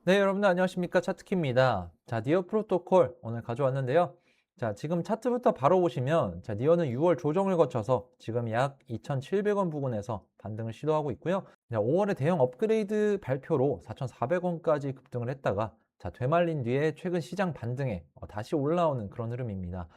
네, 여러분들 안녕하십니까? 차트키입니다. 자, 니어 프로토콜 오늘 가져왔는데요. 자, 지금 차트부터 바로 보시면 니어는 6월 조정을 거쳐서 지금 약 2,700원 부근에서 반등을 시도하고 있고요. 5월에 대형 업그레이드 발표로 4,400원까지 급등을 했다가 되말린 뒤에 최근 시장 반등에 다시 올라오는 그런 흐름입니다.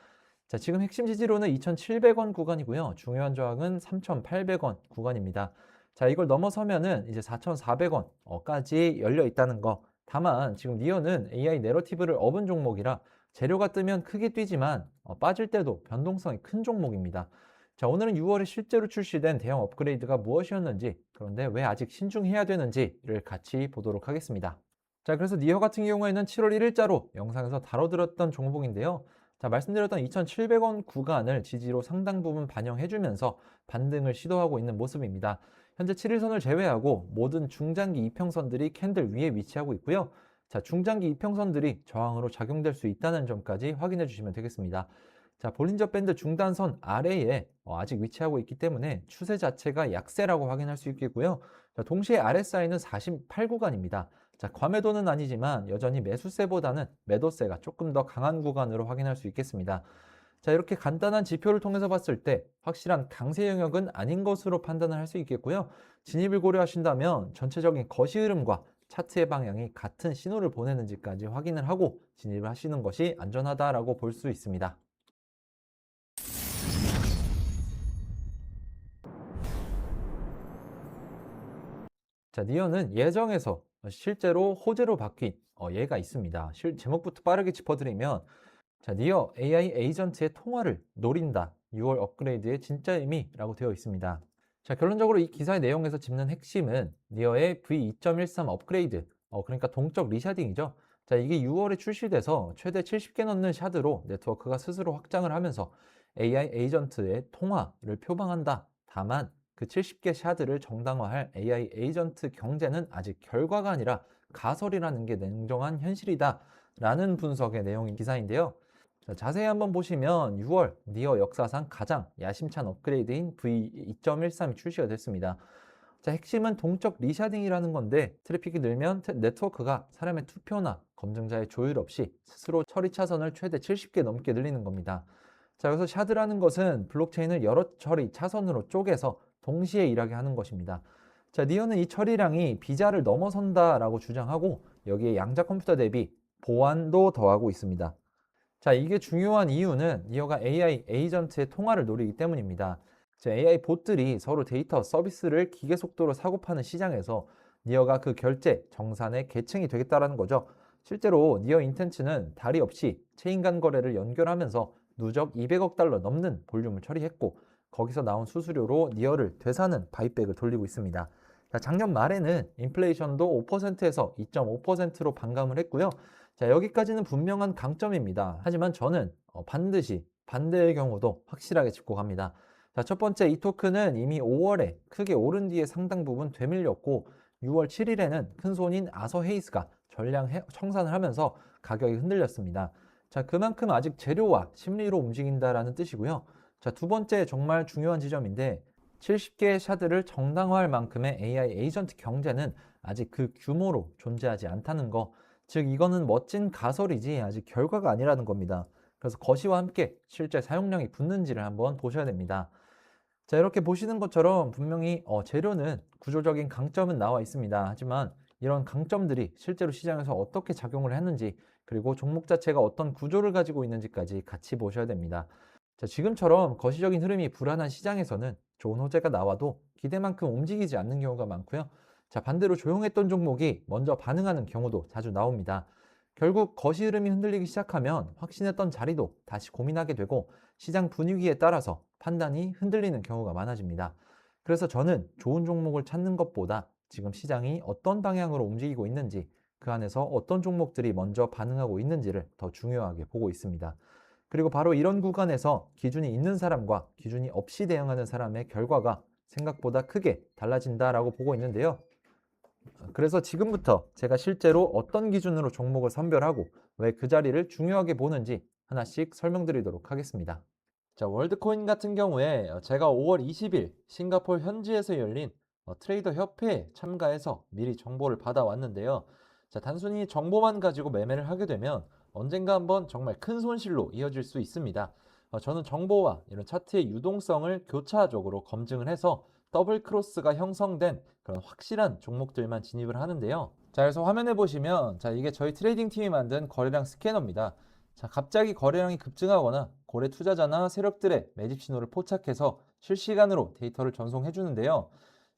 자, 지금 핵심 지지로는 2,700원 구간이고요. 중요한 저항은 3,800원 구간입니다. 자, 이걸 넘어서면은 이제 4,400원까지 열려 있다는 거. 다만 지금 니어는 AI 내러티브를 업은 종목이라 재료가 뜨면 크게 뛰지만 빠질 때도 변동성이 큰 종목입니다. 자, 오늘은 6월에 실제로 출시된 대형 업그레이드가 무엇이었는지, 그런데 왜 아직 신중해야 되는지를 같이 보도록 하겠습니다. 자, 그래서 니어 같은 경우에는 7월 1일자로 영상에서 다뤄드렸던 종목인데요. 자, 말씀드렸던 2,700원 구간을 지지로 상당 부분 반영해주면서 반등을 시도하고 있는 모습입니다. 현재 7일선을 제외하고 모든 중장기 이평선들이 캔들 위에 위치하고 있고요. 자, 중장기 이평선들이 저항으로 작용될 수 있다는 점까지 확인해 주시면 되겠습니다. 자, 볼린저 밴드 중단선 아래에 아직 위치하고 있기 때문에 추세 자체가 약세라고 확인할 수 있겠고요. 자, 동시에 RSI는 48구간입니다. 자, 과매도는 아니지만 여전히 매수세보다는 매도세가 조금 더 강한 구간으로 확인할 수 있겠습니다. 자, 이렇게 간단한 지표를 통해서 봤을 때 확실한 강세 영역은 아닌 것으로 판단을 할 수 있겠고요. 진입을 고려하신다면 전체적인 거시 흐름과 차트의 방향이 같은 신호를 보내는지까지 확인을 하고 진입을 하시는 것이 안전하다라고 볼 수 있습니다. 자, 니어는 예정에서 실제로 호재로 바뀐 예가 있습니다. 제목부터 빠르게 짚어드리면, 자, 니어 AI 에이전트의 통화를 노린다. 6월 업그레이드의 진짜 의미라고 되어 있습니다. 자, 결론적으로 이 기사의 내용에서 짚는 핵심은 니어의 V2.13 업그레이드, 그러니까 동적 리샤딩이죠. 자, 이게 6월에 출시돼서 최대 70개 넘는 샤드로 네트워크가 스스로 확장을 하면서 AI 에이전트의 통화를 표방한다. 다만 그 70개 샤드를 정당화할 AI 에이전트 경제는 아직 결과가 아니라 가설이라는 게 냉정한 현실이다. 라는 분석의 내용인 기사인데요. 자, 자세히 한번 보시면 6월 니어 역사상 가장 야심찬 업그레이드인 V2.13이 출시가 됐습니다. 자, 핵심은 동적 리샤딩이라는 건데, 트래픽이 늘면 네트워크가 사람의 투표나 검증자의 조율 없이 스스로 처리 차선을 최대 70개 넘게 늘리는 겁니다. 자, 여기서 샤드라는 것은 블록체인을 여러 처리 차선으로 쪼개서 동시에 일하게 하는 것입니다. 자, 니어는 이 처리량이 비자를 넘어선다라고 주장하고 여기에 양자 컴퓨터 대비 보안도 더하고 있습니다. 자, 이게 중요한 이유는 니어가 AI 에이전트의 통화를 노리기 때문입니다. AI 봇들이 서로 데이터 서비스를 기계 속도로 사고 파는 시장에서 니어가 그 결제 정산의 계층이 되겠다라는 거죠. 실제로 니어 인텐츠는 다리 없이 체인 간 거래를 연결하면서 누적 200억 달러 넘는 볼륨을 처리했고, 거기서 나온 수수료로 니어를 되사는 바이백을 돌리고 있습니다. 자, 작년 말에는 인플레이션도 5%에서 2.5%로 반감을 했고요. 자, 여기까지는 분명한 강점입니다. 하지만 저는 반드시 반대의 경우도 확실하게 짚고 갑니다. 자, 첫 번째, 이 토큰은 이미 5월에 크게 오른 뒤에 상당 부분 되밀렸고 6월 7일에는 큰 손인 아서 헤이스가 전량 청산을 하면서 가격이 흔들렸습니다. 자, 그만큼 아직 재료와 심리로 움직인다라는 뜻이고요. 자, 두 번째, 정말 중요한 지점인데, 70개의 샤드를 정당화할 만큼의 AI 에이전트 경제는 아직 그 규모로 존재하지 않다는 거. 즉, 이거는 멋진 가설이지 아직 결과가 아니라는 겁니다. 그래서 거시와 함께 실제 사용량이 붙는지를 한번 보셔야 됩니다. 자, 이렇게 보시는 것처럼 분명히 재료는 구조적인 강점은 나와 있습니다. 하지만 이런 강점들이 실제로 시장에서 어떻게 작용을 했는지, 그리고 종목 자체가 어떤 구조를 가지고 있는지까지 같이 보셔야 됩니다. 자, 지금처럼 거시적인 흐름이 불안한 시장에서는 좋은 호재가 나와도 기대만큼 움직이지 않는 경우가 많고요. 자, 반대로 조용했던 종목이 먼저 반응하는 경우도 자주 나옵니다. 결국 거시 흐름이 흔들리기 시작하면 확신했던 자리도 다시 고민하게 되고, 시장 분위기에 따라서 판단이 흔들리는 경우가 많아집니다. 그래서 저는 좋은 종목을 찾는 것보다 지금 시장이 어떤 방향으로 움직이고 있는지, 그 안에서 어떤 종목들이 먼저 반응하고 있는지를 더 중요하게 보고 있습니다. 그리고 바로 이런 구간에서 기준이 있는 사람과 기준이 없이 대응하는 사람의 결과가 생각보다 크게 달라진다라고 보고 있는데요. 그래서 지금부터 제가 실제로 어떤 기준으로 종목을 선별하고 왜 그 자리를 중요하게 보는지 하나씩 설명드리도록 하겠습니다. 자, 월드코인 같은 경우에 제가 5월 20일 싱가포르 현지에서 열린 트레이더 협회에 참가해서 미리 정보를 받아왔는데요. 자, 단순히 정보만 가지고 매매를 하게 되면 언젠가 한번 정말 큰 손실로 이어질 수 있습니다. 저는 정보와 이런 차트의 유동성을 교차적으로 검증을 해서 더블 크로스가 형성된 그런 확실한 종목들만 진입을 하는데요. 자, 그래서 화면에 보시면 자, 이게 저희 트레이딩 팀이 만든 거래량 스캐너입니다. 자, 갑자기 거래량이 급증하거나 고래 투자자나 세력들의 매집 신호를 포착해서 실시간으로 데이터를 전송해 주는데요.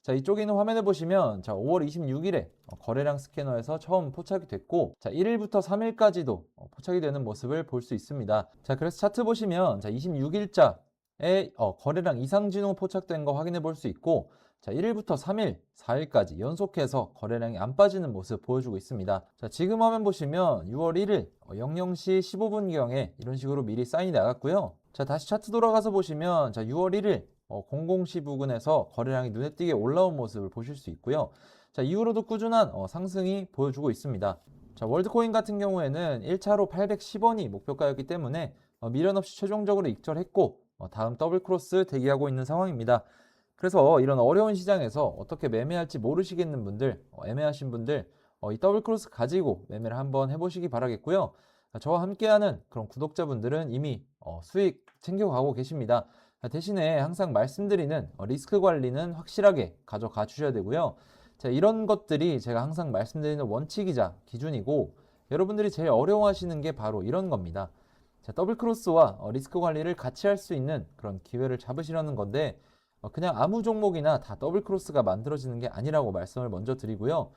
자, 이쪽에 있는 화면을 보시면 자, 5월 26일에 거래량 스캐너에서 처음 포착이 됐고, 자, 1일부터 3일까지도 포착이 되는 모습을 볼 수 있습니다. 자, 그래서 차트 보시면 자, 26일자에 거래량 이상 진호 포착된 거 확인해 볼 수 있고, 자, 1일부터 3일, 4일까지 연속해서 거래량이 안 빠지는 모습 보여주고 있습니다. 자, 지금 화면 보시면 6월 1일 00시 15분경에 이런 식으로 미리 사인이 나갔고요. 자, 다시 차트 돌아가서 보시면 자, 6월 1일 00시 부근에서 거래량이 눈에 띄게 올라온 모습을 보실 수 있고요. 자, 이후로도 꾸준한 상승이 보여주고 있습니다. 자, 월드코인 같은 경우에는 1차로 810원이 목표가였기 때문에 미련 없이 최종적으로 익절했고 다음 더블 크로스 대기하고 있는 상황입니다. 그래서 이런 어려운 시장에서 어떻게 매매할지 모르시겠는 분들, 애매하신 분들 이 더블 크로스 가지고 매매를 한번 해보시기 바라겠고요. 저와 함께하는 그런 구독자분들은 이미 수익 챙겨가고 계십니다. 대신에 항상 말씀드리는 리스크 관리는 확실하게 가져가 주셔야 되고요. 자, 이런 것들이 제가 항상 말씀드리는 원칙이자 기준이고, 여러분들이 제일 어려워하시는 게 바로 이런 겁니다. 자, 더블 크로스와 리스크 관리를 같이 할 수 있는 그런 기회를 잡으시려는 건데, 그냥 아무 종목이나 다 더블 크로스가 만들어지는 게 아니라고 말씀을 먼저 드리고요.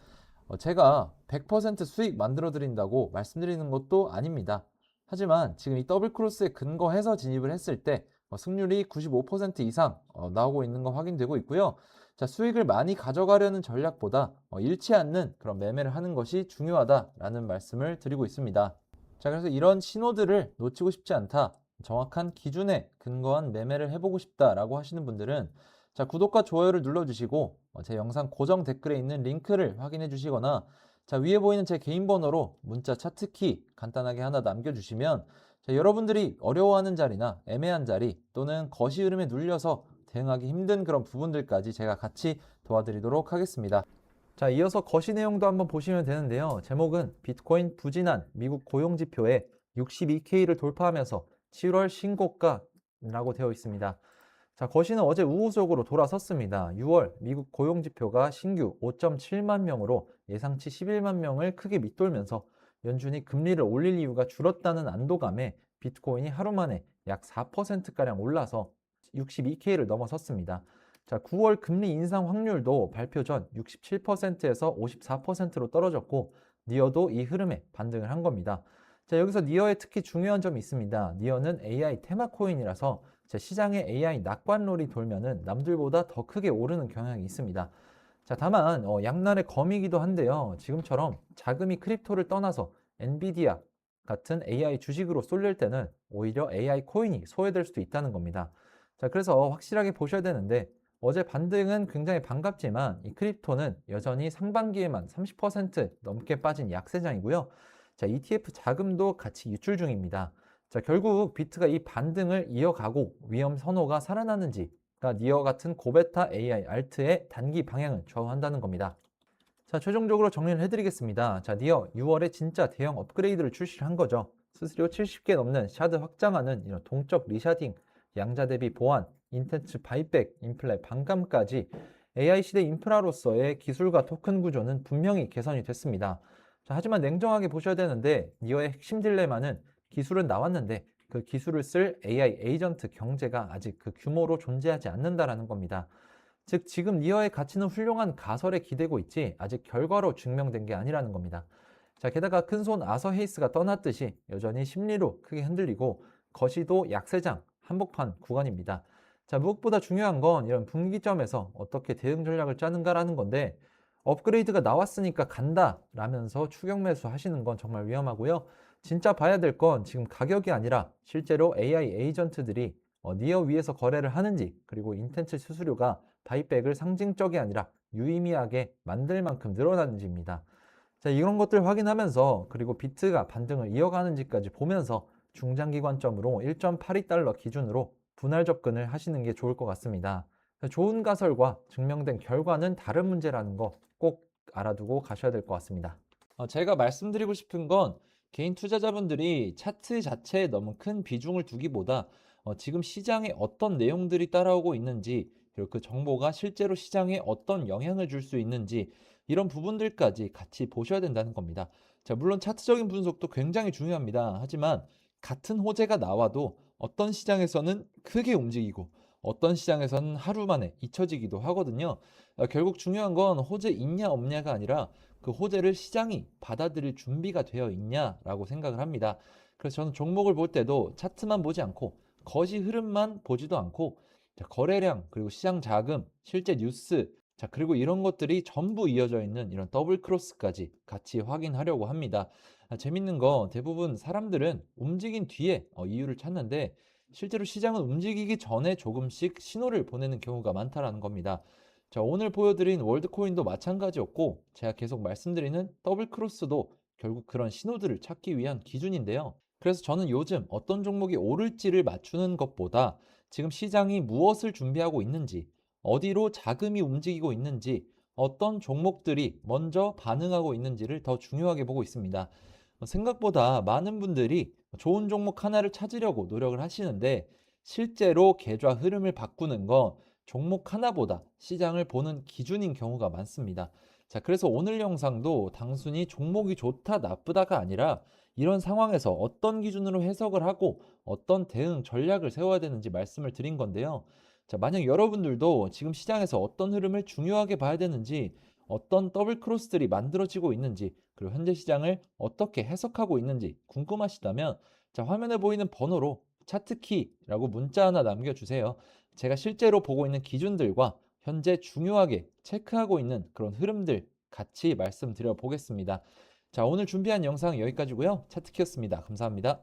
제가 100% 수익 만들어 드린다고 말씀드리는 것도 아닙니다. 하지만 지금 이 더블 크로스에 근거해서 진입을 했을 때 승률이 95% 이상 나오고 있는 거 확인되고 있고요. 자, 수익을 많이 가져가려는 전략보다 잃지 않는 그런 매매를 하는 것이 중요하다라는 말씀을 드리고 있습니다. 자, 그래서 이런 신호들을 놓치고 싶지 않다, 정확한 기준에 근거한 매매를 해보고 싶다라고 하시는 분들은 자, 구독과 좋아요를 눌러주시고 제 영상 고정 댓글에 있는 링크를 확인해 주시거나 자, 위에 보이는 제 개인 번호로 문자 차트키 간단하게 하나 남겨주시면 자, 여러분들이 어려워하는 자리나 애매한 자리 또는 거시 흐름에 눌려서 대응하기 힘든 그런 부분들까지 제가 같이 도와드리도록 하겠습니다. 자, 이어서 거시 내용도 한번 보시면 되는데요. 제목은 비트코인 부진한 미국 고용지표에 62K를 돌파하면서 7월 신고가라고 되어 있습니다. 자, 거시는 어제 우호적으로 돌아섰습니다. 6월 미국 고용지표가 신규 5.7만 명으로 예상치 11만 명을 크게 밑돌면서 연준이 금리를 올릴 이유가 줄었다는 안도감에 비트코인이 하루 만에 약 4%가량 올라서 62K를 넘어섰습니다. 자, 9월 금리 인상 확률도 발표 전 67%에서 54%로 떨어졌고 니어도 이 흐름에 반등을 한 겁니다. 자, 여기서 니어에 특히 중요한 점이 있습니다. 니어는 AI 테마 코인이라서 시장에 AI 낙관론이 돌면은 남들보다 더 크게 오르는 경향이 있습니다. 자, 다만 양날의 검이기도 한데요. 지금처럼 자금이 크립토를 떠나서 엔비디아 같은 AI 주식으로 쏠릴 때는 오히려 AI 코인이 소외될 수도 있다는 겁니다. 자, 그래서 확실하게 보셔야 되는데 어제 반등은 굉장히 반갑지만 이 크립토는 여전히 상반기에만 30% 넘게 빠진 약세장이고요. 자, ETF 자금도 같이 유출 중입니다. 자, 결국 비트가 이 반등을 이어가고 위험 선호가 살아나는지가 니어 같은 고베타 AI 알트의 단기 방향을 좌우한다는 겁니다. 자, 최종적으로 정리를 해드리겠습니다. 자, 니어 6월에 진짜 대형 업그레이드를 출시를 한 거죠. 수수료 70개 넘는 샤드 확장하는 이런 동적 리샤딩, 양자 대비 보안, 인텐츠 바이백, 인플레 반감까지 AI 시대 인프라로서의 기술과 토큰 구조는 분명히 개선이 됐습니다. 자, 하지만 냉정하게 보셔야 되는데 니어의 핵심 딜레마는 기술은 나왔는데 그 기술을 쓸 AI 에이전트 경제가 아직 그 규모로 존재하지 않는다라는 겁니다. 즉 지금 니어의 가치는 훌륭한 가설에 기대고 있지 아직 결과로 증명된 게 아니라는 겁니다. 자, 게다가 큰손 아서 헤이스가 떠났듯이 여전히 심리로 크게 흔들리고 거시도 약세장 한복판 구간입니다. 자, 무엇보다 중요한 건 이런 분기점에서 어떻게 대응 전략을 짜는가라는 건데 업그레이드가 나왔으니까 간다 라면서 추격 매수 하시는 건 정말 위험하고요. 진짜 봐야 될 건 지금 가격이 아니라 실제로 AI 에이전트들이 니어 위에서 거래를 하는지, 그리고 인텐츠 수수료가 바이백을 상징적이 아니라 유의미하게 만들 만큼 늘어나는지입니다. 자, 이런 것들 확인하면서 그리고 비트가 반등을 이어가는지까지 보면서 중장기 관점으로 1.82달러 기준으로 분할 접근을 하시는 게 좋을 것 같습니다. 좋은 가설과 증명된 결과는 다른 문제라는 거 꼭 알아두고 가셔야 될 것 같습니다. 제가 말씀드리고 싶은 건 개인 투자자분들이 차트 자체에 너무 큰 비중을 두기보다 지금 시장에 어떤 내용들이 따라오고 있는지, 그리고 그 정보가 실제로 시장에 어떤 영향을 줄 수 있는지, 이런 부분들까지 같이 보셔야 된다는 겁니다. 자, 물론 차트적인 분석도 굉장히 중요합니다. 하지만 같은 호재가 나와도 어떤 시장에서는 크게 움직이고 어떤 시장에서는 하루 만에 잊혀지기도 하거든요. 결국 중요한 건 호재 있냐 없냐가 아니라 그 호재를 시장이 받아들일 준비가 되어 있냐라고 생각을 합니다. 그래서 저는 종목을 볼 때도 차트만 보지 않고 거시 흐름만 보지도 않고, 자, 거래량, 그리고 시장 자금, 실제 뉴스, 자, 그리고 이런 것들이 전부 이어져 있는 이런 더블 크로스까지 같이 확인하려고 합니다. 재밌는 거, 대부분 사람들은 움직인 뒤에 이유를 찾는데 실제로 시장은 움직이기 전에 조금씩 신호를 보내는 경우가 많다라는 겁니다. 자, 오늘 보여드린 월드코인도 마찬가지였고, 제가 계속 말씀드리는 더블 크로스도 결국 그런 신호들을 찾기 위한 기준인데요. 그래서 저는 요즘 어떤 종목이 오를지를 맞추는 것보다 지금 시장이 무엇을 준비하고 있는지, 어디로 자금이 움직이고 있는지, 어떤 종목들이 먼저 반응하고 있는지를 더 중요하게 보고 있습니다. 생각보다 많은 분들이 좋은 종목 하나를 찾으려고 노력을 하시는데, 실제로 계좌 흐름을 바꾸는 건 종목 하나보다 시장을 보는 기준인 경우가 많습니다. 자, 그래서 오늘 영상도 단순히 종목이 좋다, 나쁘다가 아니라 이런 상황에서 어떤 기준으로 해석을 하고 어떤 대응 전략을 세워야 되는지 말씀을 드린 건데요. 자, 만약 여러분들도 지금 시장에서 어떤 흐름을 중요하게 봐야 되는지, 어떤 더블 크로스들이 만들어지고 있는지, 그리고 현재 시장을 어떻게 해석하고 있는지 궁금하시다면, 자, 화면에 보이는 번호로 차트키라고 문자 하나 남겨주세요. 제가 실제로 보고 있는 기준들과 현재 중요하게 체크하고 있는 그런 흐름들 같이 말씀드려 보겠습니다. 자, 오늘 준비한 영상 여기까지고요. 차트키였습니다. 감사합니다.